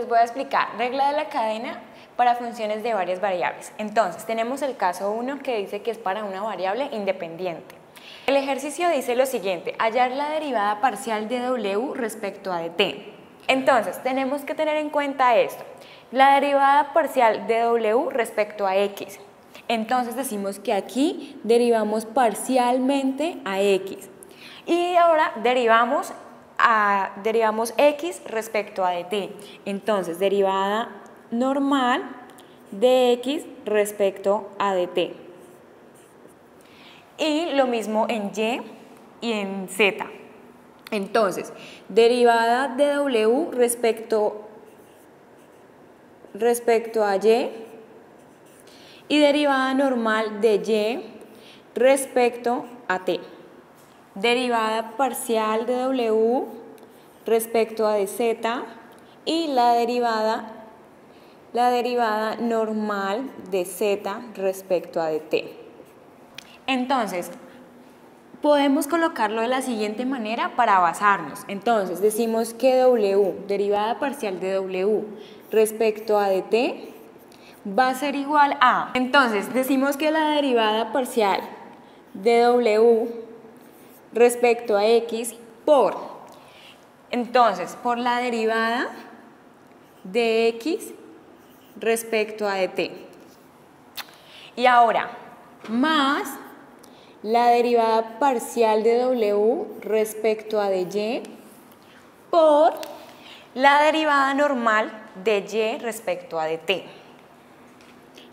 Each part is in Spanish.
voy a explicar regla de la cadena para funciones de varias variables. Entonces, tenemos el caso 1 que dice que es para una variable independiente. El ejercicio dice lo siguiente: hallar la derivada parcial de w respecto a de t. Entonces, tenemos que tener en cuenta esto, la derivada parcial de w respecto a x. Entonces decimos que aquí derivamos parcialmente a x. Y ahora derivamos x respecto a dt. Entonces, derivada normal de x respecto a dt. Y lo mismo en y y en z. Entonces, derivada de w respecto a y derivada normal de y respecto a t. Derivada parcial de w respecto a de z y la derivada normal de z respecto a de t. Entonces, podemos colocarlo de la siguiente manera para basarnos. Entonces, decimos que w, derivada parcial de w respecto a de t, va a ser igual a... Entonces, decimos que la derivada parcial de w respecto a x por la derivada de x respecto a de t. Y ahora, más la derivada parcial de w respecto a de y por la derivada normal de y respecto a de t.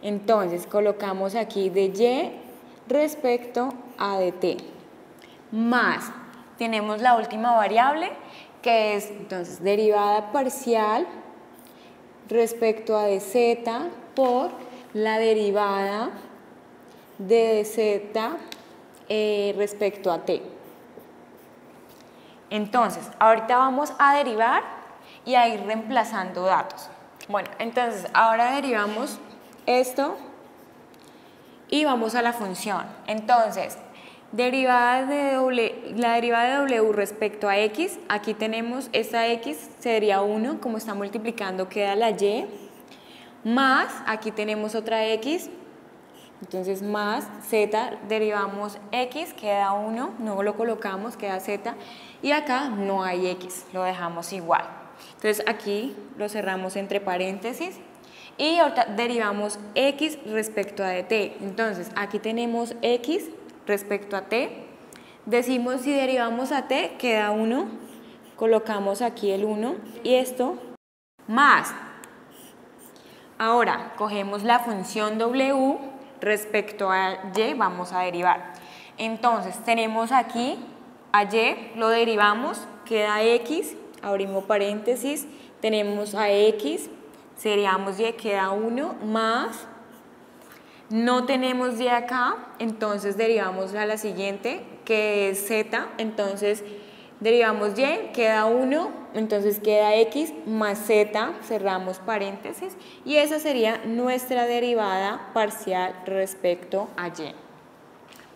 Entonces, colocamos aquí de y respecto a de t. Más, tenemos la última variable que es, entonces, derivada parcial respecto a de z por la derivada de z respecto a t. Entonces, ahorita vamos a derivar y a ir reemplazando datos. Bueno, entonces, ahora derivamos esto y vamos a la función. Entonces, la derivada de w respecto a x, aquí tenemos esta x, sería 1, como está multiplicando queda la y, más, aquí tenemos otra x, entonces más z, derivamos x, queda 1, no lo colocamos, queda z, y acá no hay x, lo dejamos igual. Entonces aquí lo cerramos entre paréntesis y ahorita derivamos x respecto a dt. Entonces aquí tenemos x respecto a t, decimos si derivamos a t queda 1, colocamos aquí el 1 y esto más. Ahora cogemos la función w respecto a y, vamos a derivar. Entonces tenemos aquí a y, lo derivamos, queda x, abrimos paréntesis, tenemos a x, seríamos y, queda 1, más, no tenemos y acá, entonces derivamos a la siguiente, que es z, entonces derivamos y, queda 1, entonces queda x más z, cerramos paréntesis, y esa sería nuestra derivada parcial respecto a y.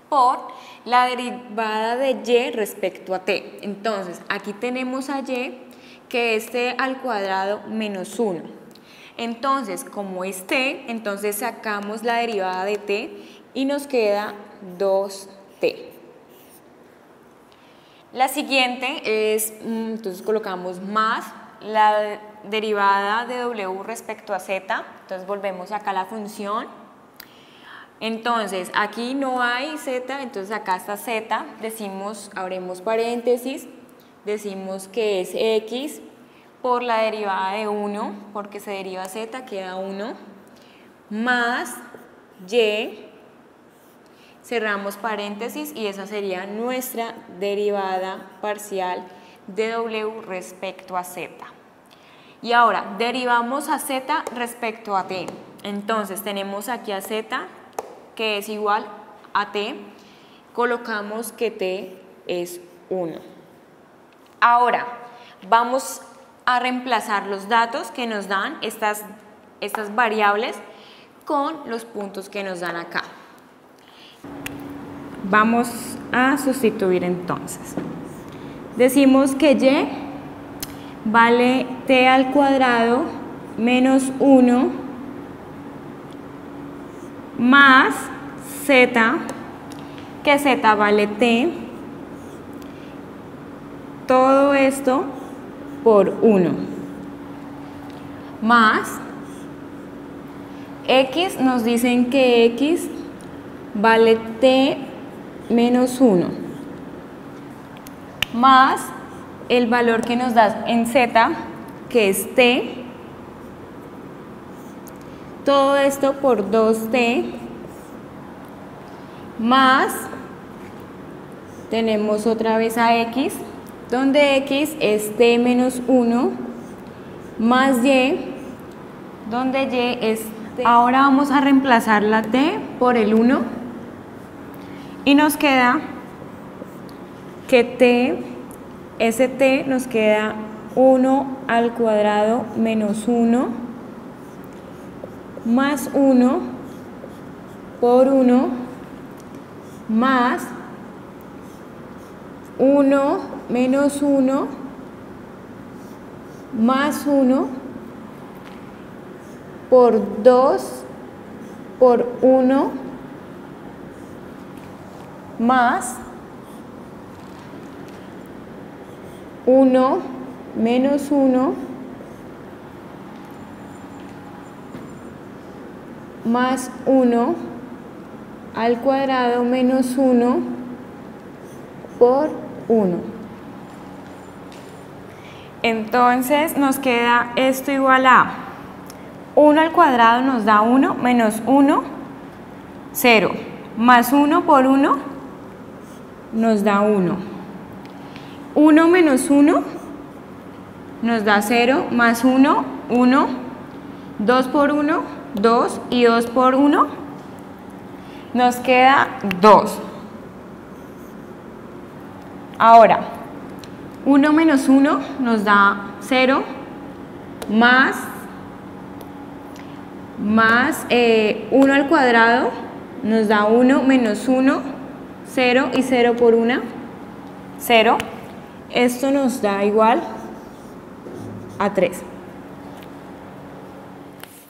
Por la derivada de y respecto a t. Entonces, aquí tenemos a y, que es t al cuadrado menos 1. Entonces, como es t, entonces sacamos la derivada de t y nos queda 2t. La siguiente es, entonces colocamos más la derivada de w respecto a z, entonces volvemos acá a la función. Entonces, aquí no hay z, entonces acá está z, decimos, abrimos paréntesis, decimos que es x por la derivada de 1, porque se deriva z, queda 1, más y, cerramos paréntesis y esa sería nuestra derivada parcial de w respecto a z. Y ahora, derivamos a z respecto a t. Entonces, tenemos aquí a z, que es igual a t, colocamos que t es 1. Ahora, vamos a reemplazar los datos que nos dan estas variables con los puntos que nos dan acá. Vamos a sustituir entonces. Decimos que y vale t al cuadrado menos 1 más z, que z vale t, todo esto por 1, más x, nos dicen que x vale t menos 1, más el valor que nos da en z, que es t, todo esto por 2t, más tenemos otra vez a x, donde x es t menos 1, más y, donde y es t. Ahora vamos a reemplazar la t por el 1 y nos queda que t, ese t nos queda 1 al cuadrado menos 1 más 1 por 1 más 1 menos 1 más 1 por 2 por 1 más 1 menos 1 más 1 al cuadrado menos 1 por 1. Entonces nos queda esto igual a 1 al cuadrado nos da 1 menos 1, 0, más 1 por 1 nos da 1. 1 menos 1 nos da 0, más 1, 1, 2 por 1, 2 y 2 por 1 nos queda 2. Ahora, 1 menos 1 nos da 0, más 1 al cuadrado nos da 1 menos 1, 0 y 0 por 1, 0. Esto nos da igual a 3.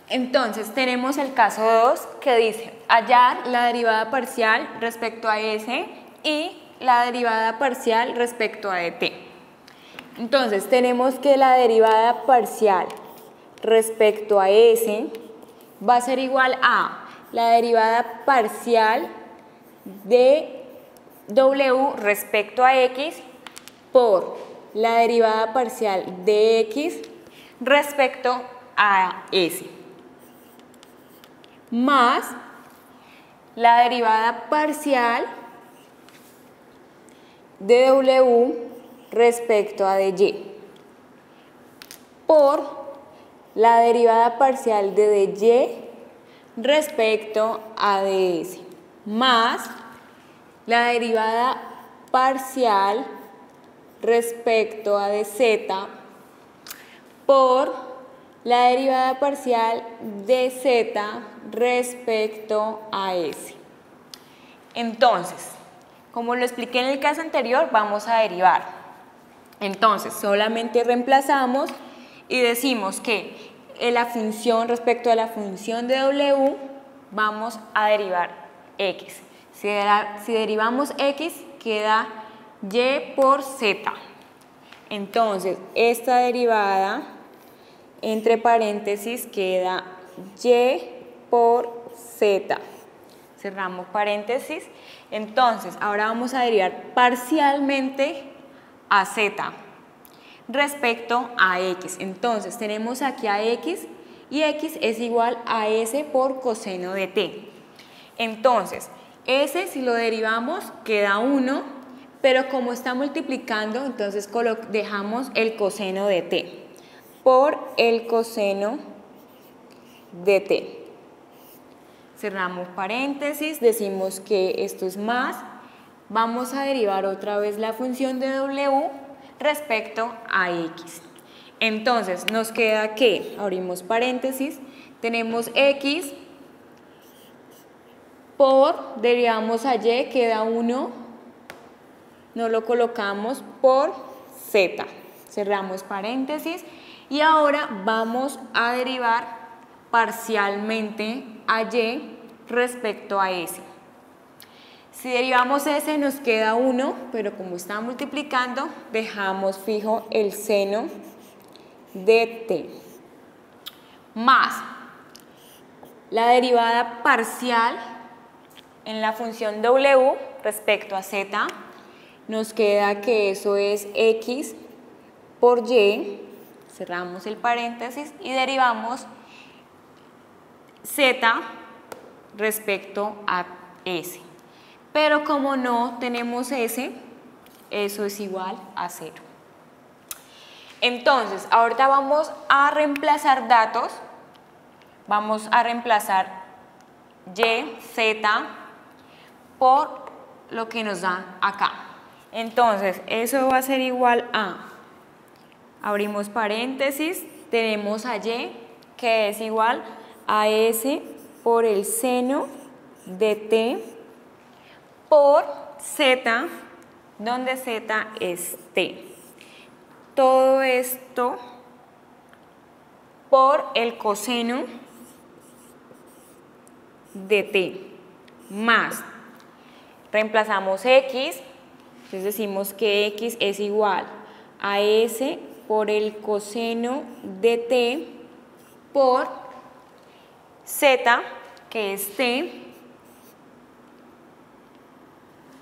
Entonces tenemos el caso 2 que dice hallar la derivada parcial respecto a s y la derivada parcial respecto a dt. Entonces tenemos que la derivada parcial respecto a s va a ser igual a la derivada parcial de w respecto a x por la derivada parcial de x respecto a s, más la derivada parcial de w respecto a dy por la derivada parcial de dy respecto a ds, más la derivada parcial respecto a dz por la derivada parcial de z respecto a s. Entonces, como lo expliqué en el caso anterior, vamos a derivar. Entonces, solamente reemplazamos y decimos que en la función respecto a la función de w vamos a derivar x. Si derivamos x, queda y por z. Entonces, esta derivada, entre paréntesis, queda y por z. Cerramos paréntesis. Entonces, ahora vamos a derivar parcialmente a z respecto a x. Entonces, tenemos aquí a x y x es igual a s por coseno de t. Entonces, s si lo derivamos queda 1, pero como está multiplicando, entonces dejamos el coseno de t por el coseno de t. Cerramos paréntesis, decimos que esto es más, vamos a derivar otra vez la función de w respecto a x. Entonces nos queda que, abrimos paréntesis, tenemos x por, derivamos a y, queda 1, no lo colocamos por z. Cerramos paréntesis Y ahora vamos a derivar parcialmente a y respecto a s. Si derivamos s nos queda 1, pero como está multiplicando, dejamos fijo el seno de t. Más la derivada parcial en la función w respecto a z, nos queda que eso es x por y, cerramos el paréntesis y derivamos z respecto a s. Pero como no tenemos s, eso es igual a 0. Entonces, ahorita vamos a reemplazar datos. Vamos a reemplazar y, z por lo que nos dan acá. Entonces, eso va a ser igual a, abrimos paréntesis, tenemos a y, que es igual a s por el seno de t por z, donde z es t. Todo esto por el coseno de t, más, reemplazamos x, entonces decimos que x es igual a s por el coseno de t por z, que es t,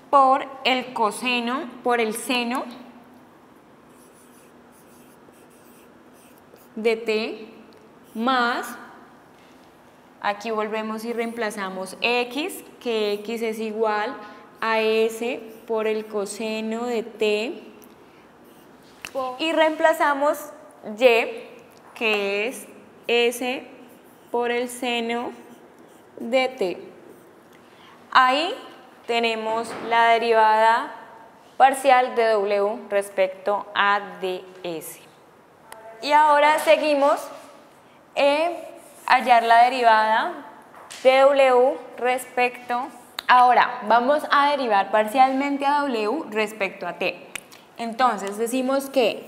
por el coseno, por el seno de t, más, aquí volvemos y reemplazamos x, que x es igual a s por el coseno de t, y reemplazamos y, que es s por el seno de t. Ahí tenemos la derivada parcial de w respecto a ds. Y ahora seguimos hallar la derivada de w respecto. Ahora vamos a derivar parcialmente a w respecto a t. Entonces decimos que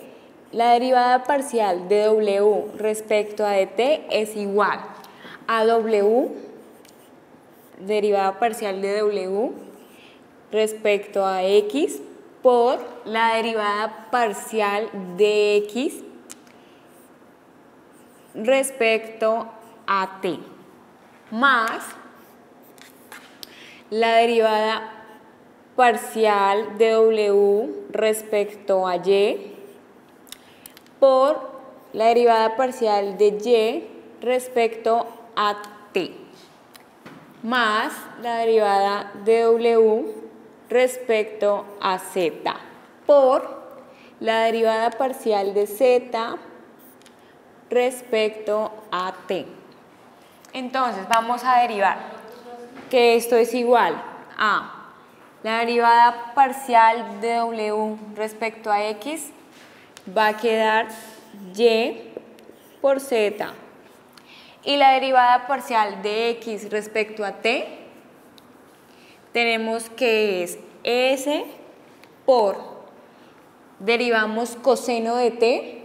la derivada parcial de w respecto a dt es igual a w, derivada parcial de w respecto a x, por la derivada parcial de x respecto a t, más la derivada parcial de w respecto a y por la derivada parcial de y respecto a t, más la derivada de w respecto a z por la derivada parcial de z respecto a t. Entonces vamos a derivar que esto es igual a la derivada parcial de w respecto a x, va a quedar y por z, y la derivada parcial de x respecto a t tenemos que es s por, derivamos coseno de t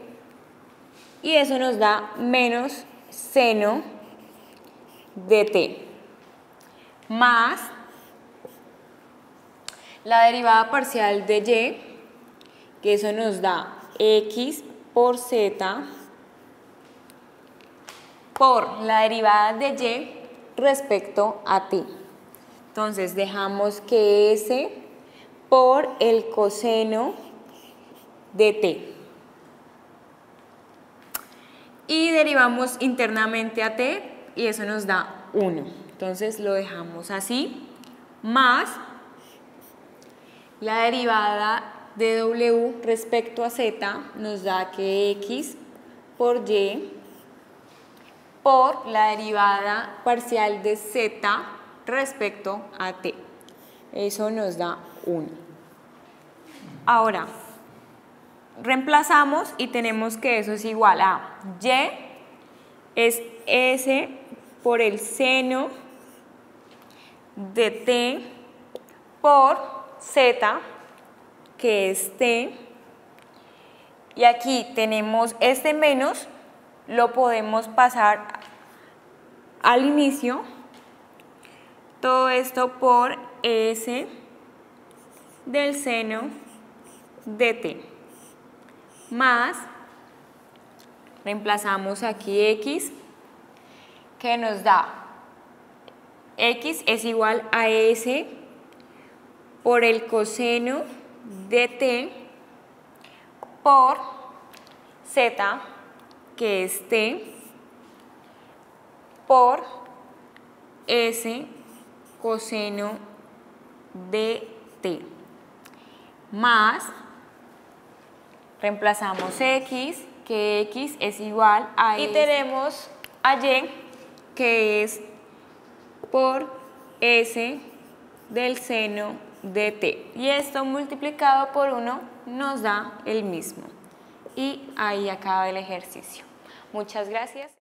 y eso nos da menos seno de t, más la derivada parcial de y, que eso nos da x por z, por la derivada de y respecto a t. Entonces dejamos que s por el coseno de t. Y derivamos internamente a t y eso nos da 1. Entonces lo dejamos así, más la derivada de w respecto a z nos da que x por y por la derivada parcial de z respecto a t. Eso nos da 1. Ahora, reemplazamos y tenemos que eso es igual a y es s por el seno de t por z, que es t, y aquí tenemos este menos, lo podemos pasar al inicio, todo esto por S del seno de t, más, reemplazamos aquí x, que nos da x es igual a S por el coseno de t por z, que es t, por S coseno de t, más, reemplazamos x, que x es igual a y tenemos a y, que es por S del seno de t. Y esto multiplicado por 1 nos da el mismo. Y ahí acaba el ejercicio. Muchas gracias.